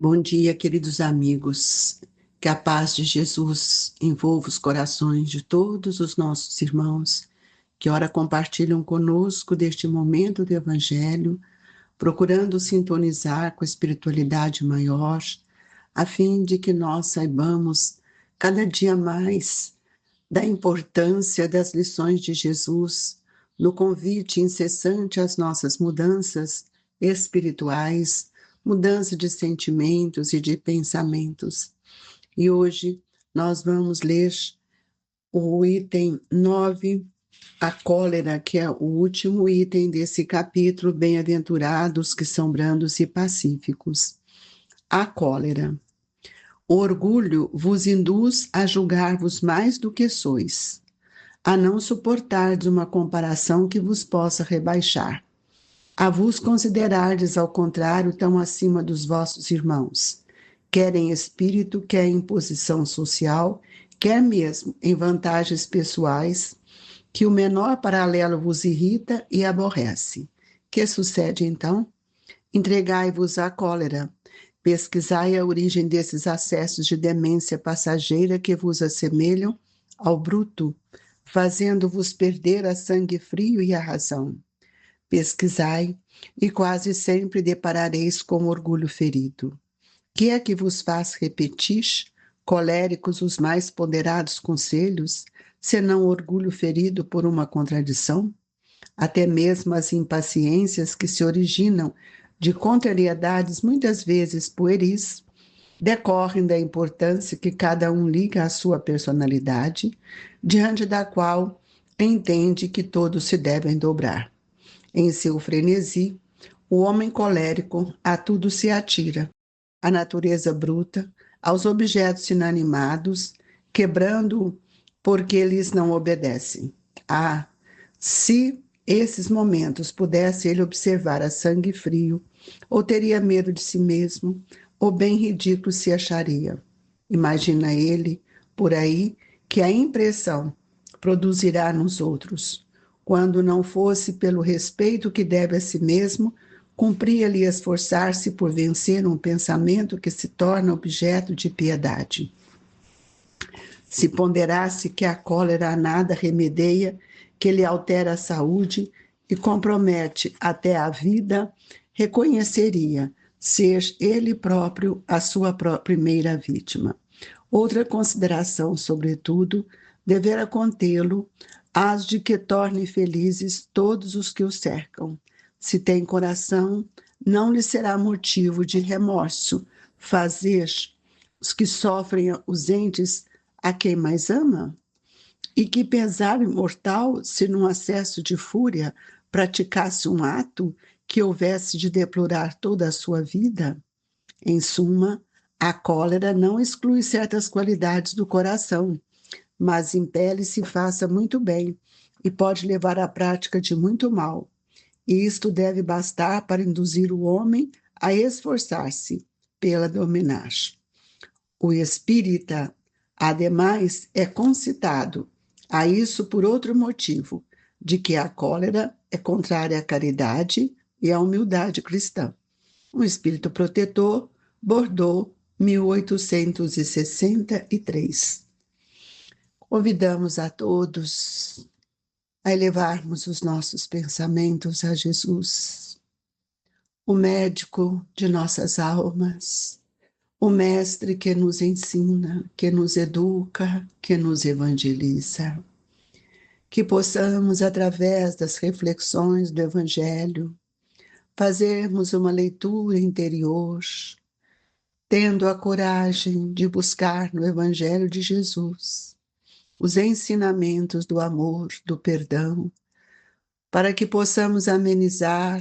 Bom dia, queridos amigos. Que a paz de Jesus envolva os corações de todos os nossos irmãos que ora compartilham conosco deste momento do Evangelho, procurando sintonizar com a espiritualidade maior, a fim de que nós saibamos cada dia mais da importância das lições de Jesus no convite incessante às nossas mudanças espirituais, mudança de sentimentos e de pensamentos. E hoje nós vamos ler o item 9, a cólera, que é o último item desse capítulo, bem-aventurados que são brandos e pacíficos. A cólera. O orgulho vos induz a julgar-vos mais do que sois, a não suportardes uma comparação que vos possa rebaixar, a vos considerardes, ao contrário, tão acima dos vossos irmãos, quer em espírito, quer em posição social, quer mesmo em vantagens pessoais, que o menor paralelo vos irrita e aborrece. Que sucede, então? Entregai-vos à cólera, pesquisai a origem desses acessos de demência passageira que vos assemelham ao bruto, fazendo-vos perder a sangue frio e a razão. Pesquisai, e quase sempre deparareis com orgulho ferido. Que é que vos faz repetir, coléricos os mais ponderados conselhos, senão orgulho ferido por uma contradição? Até mesmo as impaciências que se originam de contrariedades muitas vezes pueris, decorrem da importância que cada um liga à sua personalidade, diante da qual entende que todos se devem dobrar. Em seu frenesi, o homem colérico a tudo se atira, à natureza bruta, aos objetos inanimados, quebrando-o porque lhes não obedecem. Ah, se esses momentos pudesse ele observar a sangue frio, ou teria medo de si mesmo, ou bem ridículo se acharia. Imagina ele, por aí, que a impressão produzirá nos outros. Quando não fosse pelo respeito que deve a si mesmo, cumpria-lhe esforçar-se por vencer um pensamento que se torna objeto de piedade. Se ponderasse que a cólera a nada remedeia, que lhe altera a saúde e compromete até a vida, reconheceria ser ele próprio a sua primeira vítima. Outra consideração, sobretudo, devera contê-lo as de que torne felizes todos os que o cercam. Se tem coração, não lhe será motivo de remorso fazer os que sofrem os entes a quem mais ama? E que pesar imortal se num acesso de fúria praticasse um ato que houvesse de deplorar toda a sua vida? Em suma, a cólera não exclui certas qualidades do coração, mas impele se faça muito bem e pode levar à prática de muito mal. E isto deve bastar para induzir o homem a esforçar-se pela dominar. O espírita, ademais, é concitado a isso por outro motivo, de que a cólera é contrária à caridade e à humildade cristã. Um espírito protetor, Bordeaux, 1863. Convidamos a todos a elevarmos os nossos pensamentos a Jesus, o médico de nossas almas, o mestre que nos ensina, que nos educa, que nos evangeliza. Que possamos, através das reflexões do Evangelho, fazermos uma leitura interior, tendo a coragem de buscar no Evangelho de Jesus os ensinamentos do amor, do perdão, para que possamos amenizar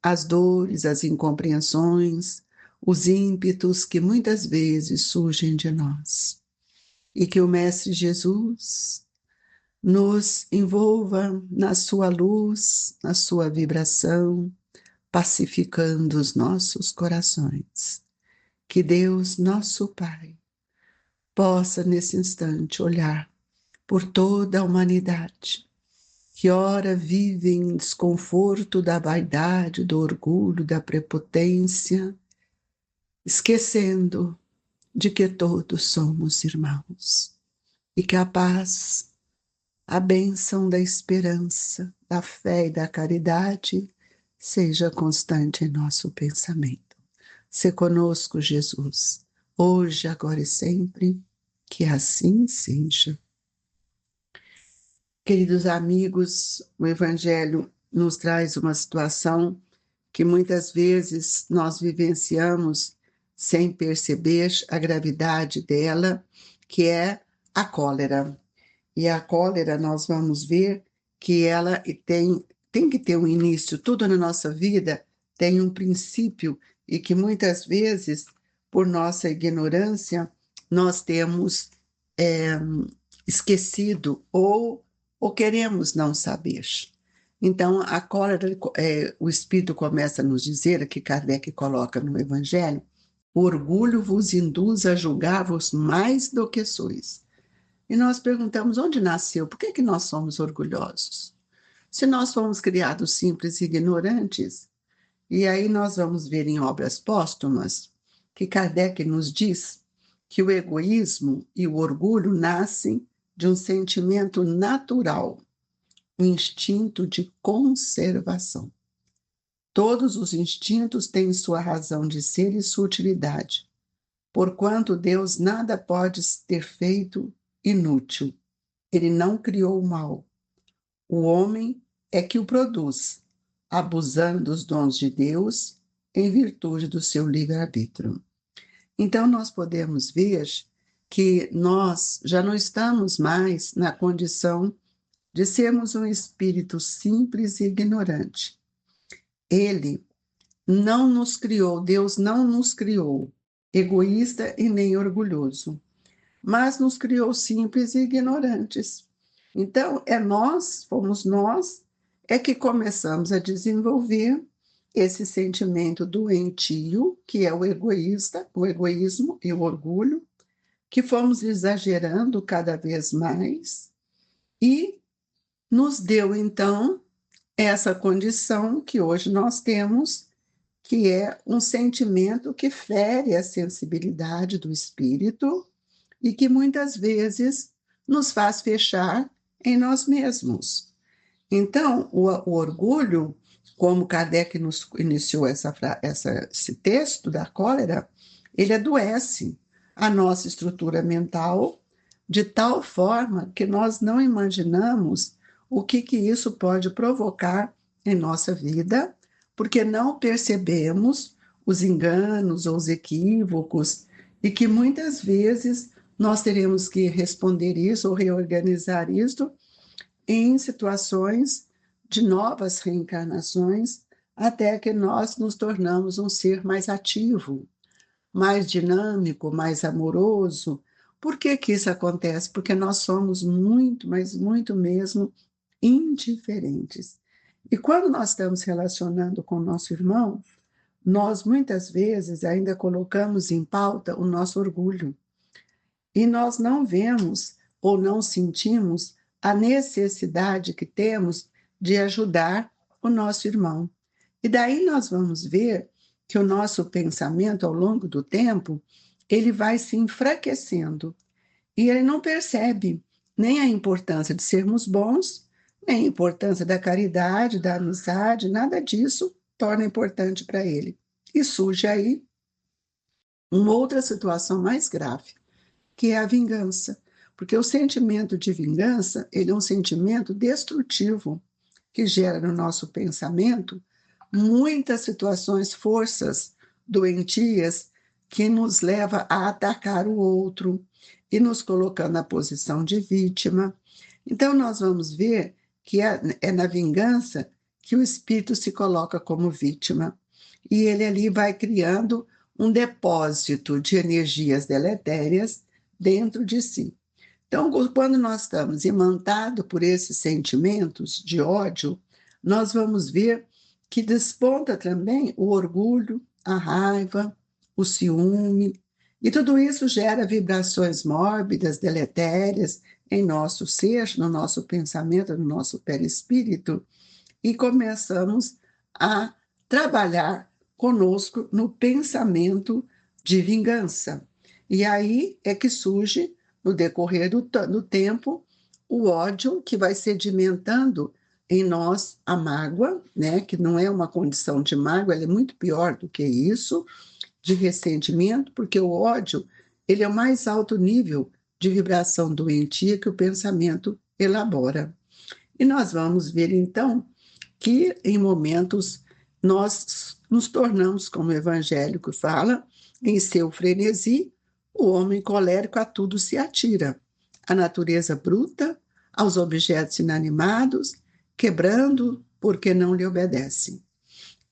as dores, as incompreensões, os ímpetos que muitas vezes surgem de nós. E que o Mestre Jesus nos envolva na sua luz, na sua vibração, pacificando os nossos corações. Que Deus, nosso Pai, possa nesse instante olhar por toda a humanidade, que ora vive em desconforto da vaidade, do orgulho, da prepotência, esquecendo de que todos somos irmãos e que a paz, a bênção da esperança, da fé e da caridade seja constante em nosso pensamento. Se conosco, Jesus, hoje, agora e sempre, que assim seja. Queridos amigos, o Evangelho nos traz uma situação que muitas vezes nós vivenciamos sem perceber a gravidade dela, que é a cólera. E a cólera, nós vamos ver que ela tem que ter um início, tudo na nossa vida tem um princípio, e que muitas vezes, por nossa ignorância, nós temos é, esquecido ou queremos não saber. Então, a cólera, o Espírito começa a nos dizer, que Kardec coloca no Evangelho, o orgulho vos induz a julgar-vos mais do que sois. E nós perguntamos onde nasceu, por que nós somos orgulhosos? Se nós fomos criados simples e ignorantes, e aí nós vamos ver em obras póstumas que Kardec nos diz que o egoísmo e o orgulho nascem de um sentimento natural, um instinto de conservação. Todos os instintos têm sua razão de ser e sua utilidade, porquanto Deus nada pode ter feito inútil. Ele não criou o mal. O homem é que o produz, abusando dos dons de Deus em virtude do seu livre-arbítrio. Então, nós podemos ver que nós já não estamos mais na condição de sermos um espírito simples e ignorante. Ele não nos criou, Deus não nos criou egoísta e nem orgulhoso, mas nos criou simples e ignorantes. Então, fomos nós, é que começamos a desenvolver esse sentimento doentio, que é o egoísmo e o orgulho, que fomos exagerando cada vez mais, e nos deu, então, essa condição que hoje nós temos, que é um sentimento que fere a sensibilidade do espírito e que muitas esse nos faz fechar em nós mesmos. Então, o orgulho, como Kardec nos iniciou esse texto da cólera, ele adoece a nossa estrutura mental de tal forma que nós não imaginamos o que isso pode provocar em nossa vida, porque não percebemos os enganos ou os equívocos, e que muitas vezes nós teremos que responder isso ou reorganizar isso em situações de novas reencarnações, até que nós nos tornamos um ser mais ativo, mais dinâmico, mais amoroso. Por que isso acontece? Porque nós somos muito, mas muito mesmo, indiferentes. E quando nós estamos relacionando com o nosso irmão, nós muitas vezes ainda colocamos em pauta o nosso orgulho. E nós não vemos ou não sentimos a necessidade que temos de ajudar o nosso irmão. E daí nós vamos ver que o nosso pensamento, ao longo do tempo, ele vai se enfraquecendo. E ele não percebe nem a importância de sermos bons, nem a importância da caridade, da amizade, nada disso torna importante para ele. E surge aí uma outra situação mais grave, que é a vingança. Porque o sentimento de vingança, ele é um sentimento destrutivo, que gera no nosso pensamento muitas situações, forças doentias, que nos leva a atacar o outro e nos colocando na posição de vítima. Então, nós vamos ver que é na vingança que o espírito se coloca como vítima. E ele ali vai criando um depósito de energias deletérias dentro de si. Então, quando nós estamos imantados por esses sentimentos de ódio, nós vamos ver que desponta também o orgulho, a raiva, o ciúme, e tudo isso gera vibrações mórbidas, deletérias em nosso ser, no nosso pensamento, no nosso perispírito, e começamos a trabalhar conosco no pensamento de vingança. E aí é que surge, no decorrer do tempo, o ódio que vai sedimentando em nós a mágoa, né? Que não é uma condição de mágoa, ela é muito pior do que isso, de ressentimento, porque o ódio ele é o mais alto nível de vibração doentia que o pensamento elabora. E nós vamos ver, então, que em momentos nós nos tornamos, como o evangélico fala, em seu frenesi, o homem colérico a tudo se atira, à natureza bruta, aos objetos inanimados, quebrando porque não lhe obedecem.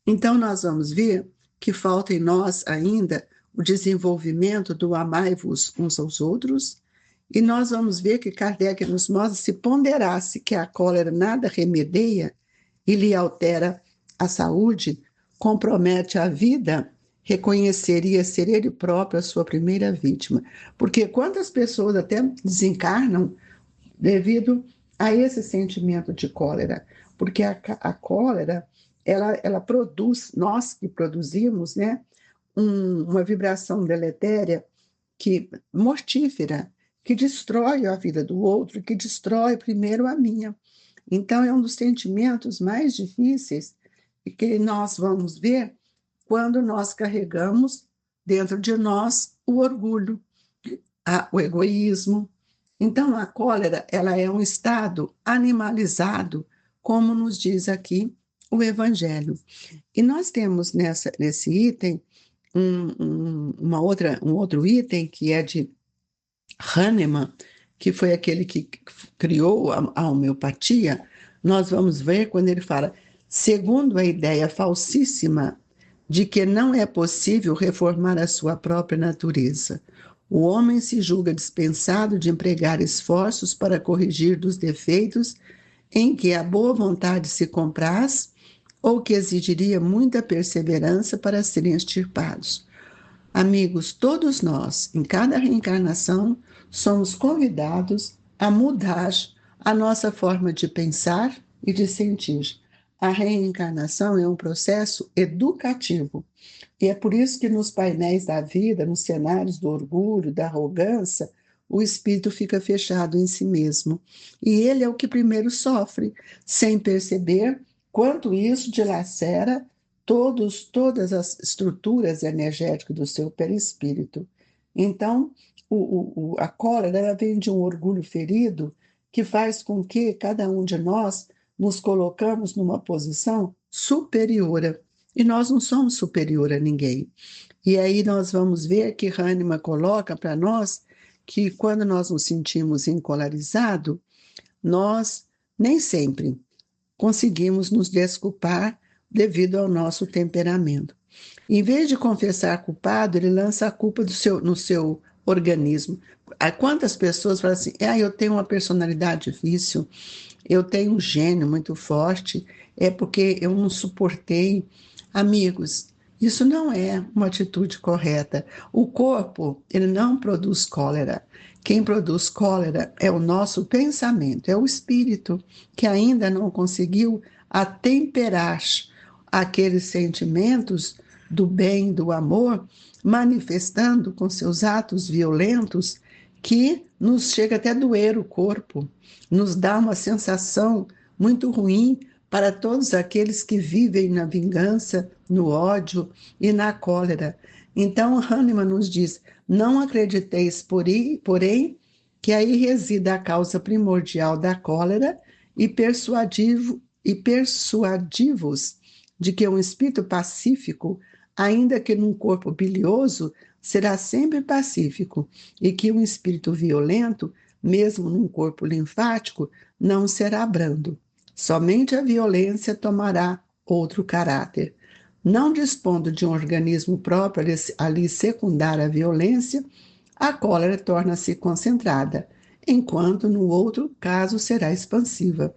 Então, nós vamos ver que falta em nós ainda o desenvolvimento do amai-vos uns aos outros, e nós vamos ver que Kardec nos mostra, se ponderasse que a cólera nada remedeia e lhe altera a saúde, compromete a vida, reconheceria ser ele próprio a sua primeira vítima. Porque quantas pessoas até desencarnam devido a esse sentimento de cólera? Porque a cólera, ela produz, nós que produzimos, né, uma vibração deletéria que mortífera, que destrói a vida do outro, que destrói primeiro a minha. Então, é um dos sentimentos mais difíceis que nós vamos ver quando nós carregamos dentro de nós o orgulho, o egoísmo. Então, a cólera, ela é um estado animalizado, como nos diz aqui o Evangelho. E nós temos nesse item um outro item que é de Hahnemann, que foi aquele que criou a homeopatia. Nós vamos ver quando ele fala, segundo a ideia falsíssima de que não é possível reformar a sua própria natureza. O homem se julga dispensado de empregar esforços para corrigir dos defeitos em que a boa vontade se compraz ou que exigiria muita perseverança para serem extirpados. Amigos, todos nós, em cada reencarnação, somos convidados a mudar a nossa forma de pensar e de sentir. A reencarnação é um processo educativo. E é por isso que nos painéis da vida, nos cenários do orgulho, da arrogância, o espírito fica fechado em si mesmo. E ele é o que primeiro sofre, sem perceber quanto isso dilacera todas as estruturas energéticas do seu perispírito. Então, a cólera ela vem de um orgulho ferido que faz com que cada um de nós nos colocamos numa posição superior. E nós não somos superior a ninguém. E aí nós vamos ver que Hahnemann coloca para nós que quando nós nos sentimos encolarizados, nós nem sempre conseguimos nos desculpar devido ao nosso temperamento. Em vez de confessar culpado, ele lança a culpa no seu organismo. Quantas pessoas falam assim, eu tenho uma personalidade difícil, eu tenho um gênio muito forte, é porque eu não suportei. Amigos, isso não é uma atitude correta. O corpo, ele não produz cólera. Quem produz cólera é o nosso pensamento, é o espírito que ainda não conseguiu atemperar aqueles sentimentos do bem, do amor, manifestando com seus atos violentos que nos chega até a doer o corpo, nos dá uma sensação muito ruim para todos aqueles que vivem na vingança, no ódio e na cólera. Então, Hahnemann nos diz, não acrediteis, porém, que aí resida a causa primordial da cólera e persuadi-vos de que um espírito pacífico, ainda que num corpo bilioso, será sempre pacífico, e que um espírito violento, mesmo num corpo linfático, não será brando. Somente a violência tomará outro caráter. Não dispondo de um organismo próprio a lhe secundar a violência, a cólera torna-se concentrada, enquanto no outro caso será expansiva.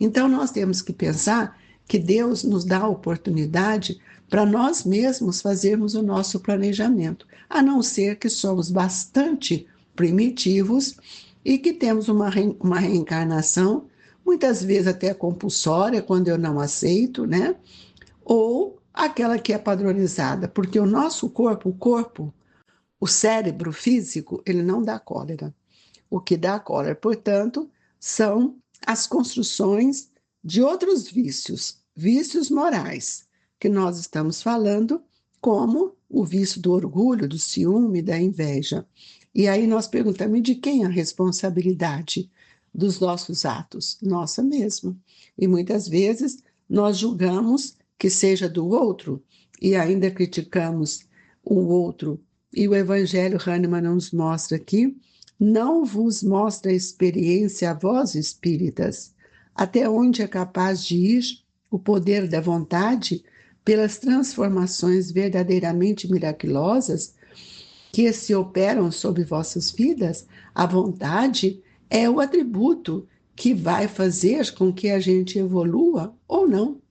Então nós temos que pensar que Deus nos dá a oportunidade para nós mesmos fazermos o nosso planejamento, a não ser que somos bastante primitivos e que temos uma reencarnação, muitas vezes até compulsória, quando eu não aceito, né? Ou aquela que é padronizada, porque o nosso corpo, O cérebro físico, ele não dá cólera. O que dá cólera, portanto, são as construções de outros vícios, vícios morais, que nós estamos falando, como o vício do orgulho, do ciúme, da inveja. E aí nós perguntamos, de quem a responsabilidade dos nossos atos? Nossa mesmo. E muitas vezes nós julgamos que seja do outro e ainda criticamos o outro. E o Evangelho Hahnemann nos mostra aqui: não vos mostra a experiência a vós, espíritas, até onde é capaz de ir o poder da vontade pelas transformações verdadeiramente miraculosas que se operam sobre vossas vidas. A vontade é o atributo que vai fazer com que a gente evolua ou não,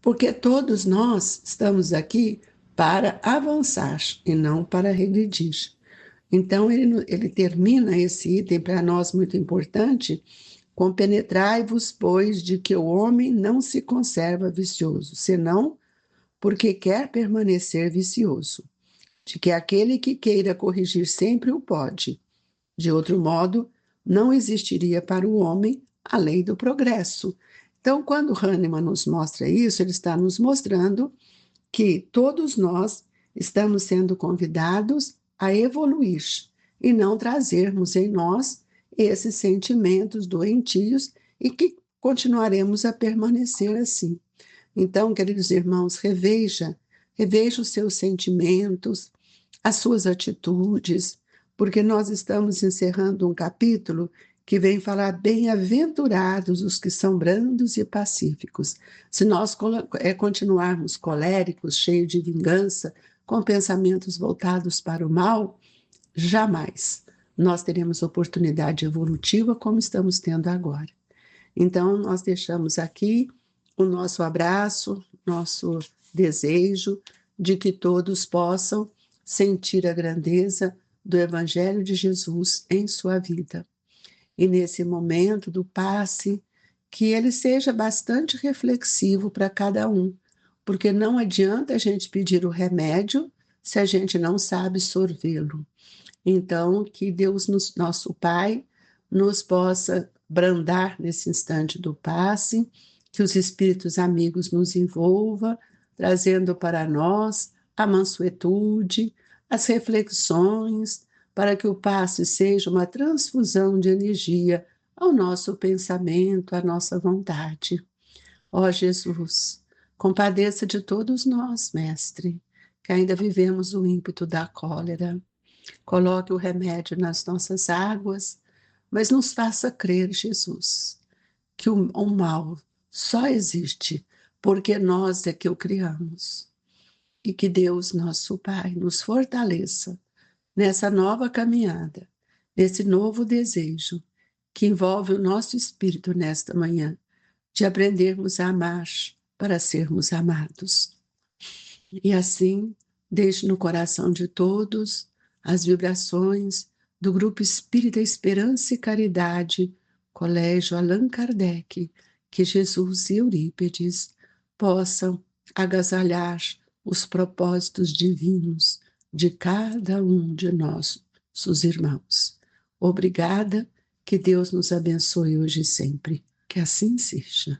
porque todos nós estamos aqui para avançar e não para regredir. Então, ele termina esse item para nós muito importante: compenetrai-vos, pois, de que o homem não se conserva vicioso, senão porque quer permanecer vicioso, de que aquele que queira corrigir sempre o pode. De outro modo, não existiria para o homem a lei do progresso. Então, quando Hahnemann nos mostra isso, ele está nos mostrando que todos nós estamos sendo convidados a evoluir e não trazermos em nós esses sentimentos doentios e que continuaremos a permanecer assim. Então, queridos irmãos, reveja os seus sentimentos, as suas atitudes, porque nós estamos encerrando um capítulo que vem falar: bem-aventurados os que são brandos e pacíficos. Se nós continuarmos coléricos, cheios de vingança, com pensamentos voltados para o mal, jamais nós teremos oportunidade evolutiva como estamos tendo agora. Então, nós deixamos aqui o nosso abraço, nosso desejo de que todos possam sentir a grandeza do Evangelho de Jesus em sua vida. E nesse momento do passe, que ele seja bastante reflexivo para cada um, porque não adianta a gente pedir o remédio se a gente não sabe sorvê-lo. Então, que Deus, nosso Pai, nos possa brandar nesse instante do passe, que os espíritos amigos nos envolvam, trazendo para nós a mansuetude, as reflexões, para que o passe seja uma transfusão de energia ao nosso pensamento, à nossa vontade. Ó Jesus, compadeça de todos nós, Mestre, que ainda vivemos o ímpeto da cólera. Coloque o remédio nas nossas águas, mas nos faça crer, Jesus, que o mal só existe porque nós é que o criamos. E que Deus, nosso Pai, nos fortaleça nessa nova caminhada, nesse novo desejo que envolve o nosso espírito nesta manhã, de aprendermos a amar para sermos amados. E assim, deixe no coração de todos as vibrações do Grupo Espírita Esperança e Caridade, Colégio Allan Kardec, que Jesus e Eurípides possam agasalhar os propósitos divinos de cada um de nossos irmãos. Obrigada, que Deus nos abençoe hoje e sempre. Que assim seja.